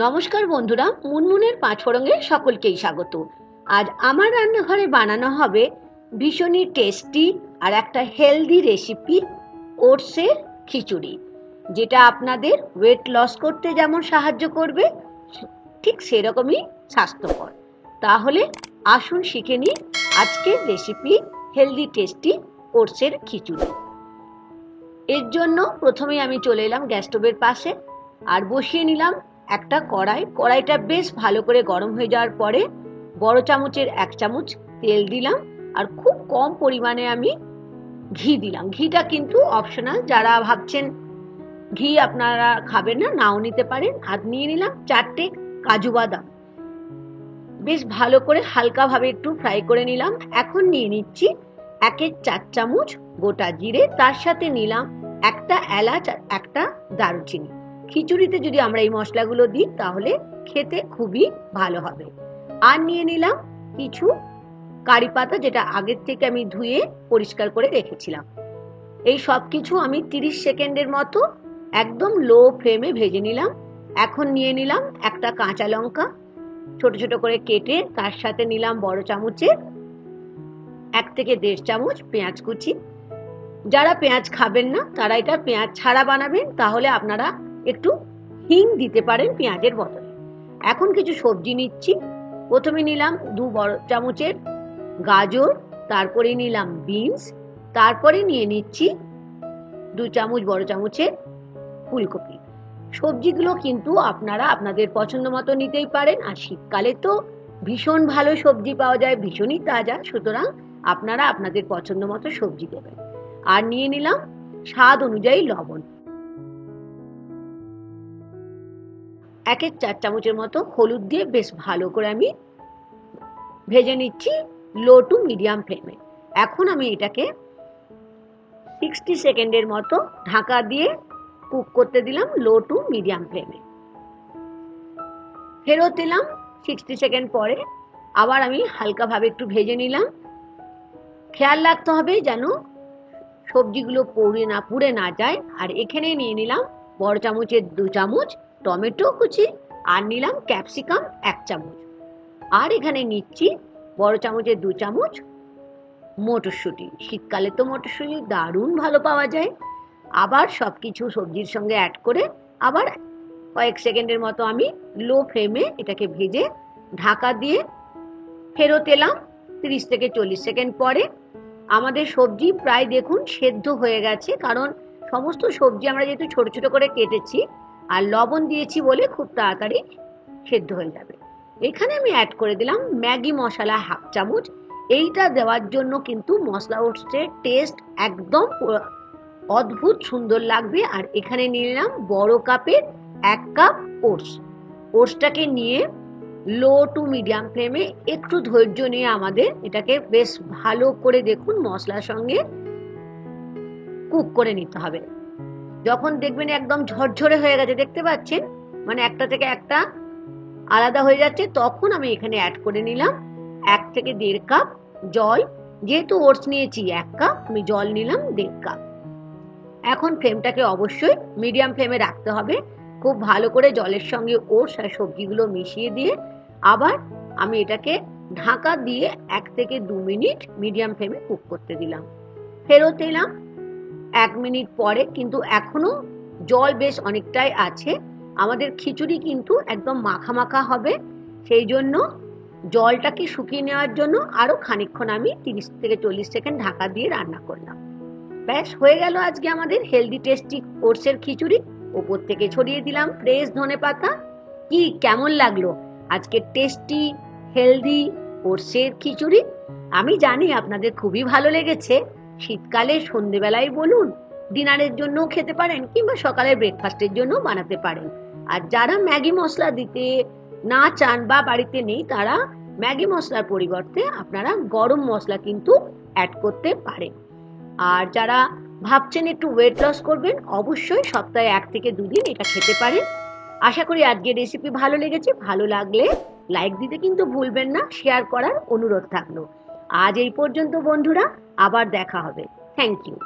নমস্কার বন্ধুরা, মুনমুনের পাঁচফোড়ঙে সকলকেই স্বাগত। আজ আমার রান্নাঘরে বানানো হবে ভীষণই টেস্টি আর একটা হেলদি রেসিপি, ওটসের খিচুড়ি, যেটা আপনাদের ওয়েট লস করতে যেমন সাহায্য করবে, ঠিক সেরকমই স্বাস্থ্যকর। তাহলে আসুন শিখে নিই আজকের রেসিপি, হেলদি টেস্টি ওটসের খিচুড়ি। এর জন্য প্রথমেই আমি চলে এলাম গ্যাস স্টোভের পাশে আর বসিয়ে নিলাম একটা কড়াইটা বেশ ভালো করে গরম হয়ে যাওয়ার পরে বড় চামচের 1 চামচ তেল দিলাম আর খুব কম পরিমাণে আমি ঘি দিলাম। ঘিটা কিন্তু অপশনাল, যারা ভাবছেন ঘি আপনারা খাবেন না, নাও নিতে পারেন। আর নিয়ে নিলাম 4টে কাজু বাদাম, বেশ ভালো করে হালকাভাবে একটু ফ্রাই করে নিলাম। এখন নিয়ে নিচ্ছি 1/4 চামচ গোটা জিরে, তার সাথে নিলাম একটা এলাচ আর একটা দারুচিনি। খিচুড়িতে যদি আমরা এই মশলাগুলো দিই তাহলে খেতে খুবই ভালো হবে। আর নিয়ে নিলাম কিছু কারি পাতা, যেটা আগের থেকে আমি ধুয়ে পরিষ্কার করে রেখেছিলাম। এই সব কিছু আমি 30 সেকেন্ডের মতো একদম লো ফ্লেমে ভেজে নিলাম। এখন নিয়ে নিলাম একটা কাঁচা লঙ্কা ছোট ছোট করে কেটে, তার সাথে নিলাম বড় চামচের 1 থেকে 1.5 চামচ পেঁয়াজ কুচি। যারা পেঁয়াজ খাবেন না তারা এটা পেঁয়াজ ছাড়া বানাবেন, তাহলে আপনারা একটু হিং দিতে পারেন পেঁয়াজের বদলে। এখন কিছু সবজি নিচ্ছি। প্রথমে নিলাম 2 বড় চামচের গাজর, তারপরে নিলাম বিনস, তারপরে নিয়ে নিচ্ছি 2 চামচ বড় চামচের ফুলকপি। সবজিগুলো কিন্তু আপনারা আপনাদের পছন্দ মতো নিতেই পারেন। আর শীতকালে তো ভীষণ ভালো সবজি পাওয়া যায়, ভীষণই তাজা, সুতরাং আপনারা আপনাদের পছন্দ মতো সবজি দেবেন। আর নিয়ে নিলাম স্বাদ অনুযায়ী লবণ, 1/4 চামচের মতো হলুদ দিয়ে বেশ ভালো করে আমি ভেজে নিচ্ছি লো টু মিডিয়াম ফ্লেমে। এখন আমি এটাকে 60 সেকেন্ডের মতো ঢাকা দিয়ে কুক করতে দিলাম লো টু মিডিয়াম ফ্লেমে। ফেরত এলাম 60 সেকেন্ড পরে, আবার আমি হালকাভাবে একটু ভেজে নিলাম। খেয়াল রাখতে হবে যেন সবজিগুলো পুড়ে না যায়। আর এখানে নিয়ে নিলাম বড় চামচের 2 চামচ টমেটো কুচি, আর নিলাম ক্যাপসিকাম 1 চামচ, আর এখানে নিচ্ছি বড় চামচের 2 চামচ মটরশুঁটি। শীতকালে তো মটরশুঁটি দারুণ ভালো পাওয়া যায়। আবার সবকিছু সবজির সঙ্গে অ্যাড করে আবার কয়েক সেকেন্ডের মতো আমি লো ফ্লেমে এটাকে ভেজে ঢাকা দিয়ে ফেরত এলাম 30 থেকে 40 সেকেন্ড পরে। আমাদের সবজি প্রায় দেখুন সেদ্ধ হয়ে গেছে, কারণ সমস্ত সবজি আমরা যেহেতু ছোট ছোট করে কেটেছি আর লবণ দিয়েছি বলে খুব তাড়াতাড়ি সেদ্ধ হয়ে যাবে। এখানে আমি অ্যাড করে দিলাম ম্যাগি মশলা 1/2 চামচ। এইটা দেওয়ার জন্য কিন্তু মশলা ওটসের টেস্ট একদম অদ্ভুত সুন্দর লাগবে। আর এখানে নিয়ে নিলাম বড় কাপের 1 কাপ ওটসটাকে নিয়ে লো টু মিডিয়াম ফ্লেমে একটু ধৈর্য নিয়ে আমাদের এটাকে বেশ ভালো করে দেখুন মশলার সঙ্গে কুক করে নিতে হবে। যখন দেখবেন একদম ঝরঝরে হয়ে গেছে, দেখতে পাচ্ছেন, মানে একটা থেকে একটা আলাদা হয়ে যাচ্ছে, তখন আমি এখানে অ্যাড করে নিলাম 1 থেকে 1.5 কাপ জল। যেহেতু ওটস নিয়েছি 1 কাপ, আমি জল নিলাম 1.5 কাপ। এখন ফ্লেমটাকে অবশ্যই মিডিয়াম ফ্লেমে রাখতে হবে। খুব ভালো করে জলের সঙ্গে ওটস আর সবজিগুলো মিশিয়ে দিয়ে আবার আমি এটাকে ঢাকা দিয়ে 1 থেকে 2 মিনিট মিডিয়াম ফ্লেমে কুক করতে দিলাম। ফেরত এলাম 1 মিনিট পরে, কিন্তু এখনো জল বেশ অনেকটাই আছে। আমাদের খিচুড়ি কিন্তু একদম মাখা মাখা হবে, সেই জন্য জলটাকে শুকিয়ে নেওয়ার জন্য আরো খানিকক্ষণ আমি 30 থেকে 40 সেকেন্ড ঢাকা দিয়ে রান্না করলাম। ব্যাস হয়ে গেল আজকে আমাদের হেলদি টেস্টি ওটসের খিচুড়ি। ওপর থেকে ছড়িয়ে দিলাম ফ্রেশ ধনেপাতা। কি কেমন লাগলো আজকে টেস্টি হেলদি ওটসের খিচুড়ি? আমি জানি আপনাদের খুবই ভালো লেগেছে। শীতকালে সন্ধ্যেবেলায় বলুন, ডিনারের জন্য খেতে পারেন, কিংবা সকালের ব্রেকফাস্টের জন্য বানাতে পারেন। আর যারা ম্যাগি মশলা দিতে না চান বা বাড়িতে নেই, তারা ম্যাগি মশলার পরিবর্তে আপনারা গরম মশলা কিন্তু অ্যাড করতে পারেন। আর যারা ভাবছেন একটু ওয়েট লস করবেন, অবশ্যই সপ্তাহে 1 থেকে 2 দিন এটা খেতে পারেন। আশা করি আজকের রেসিপি ভালো লেগেছে। ভালো লাগলে লাইক দিতে কিন্তু ভুলবেন না, শেয়ার করার অনুরোধ থাকলো। আজ এই পর্যন্ত বন্ধুরা, আবার দেখা হবে। Thank you.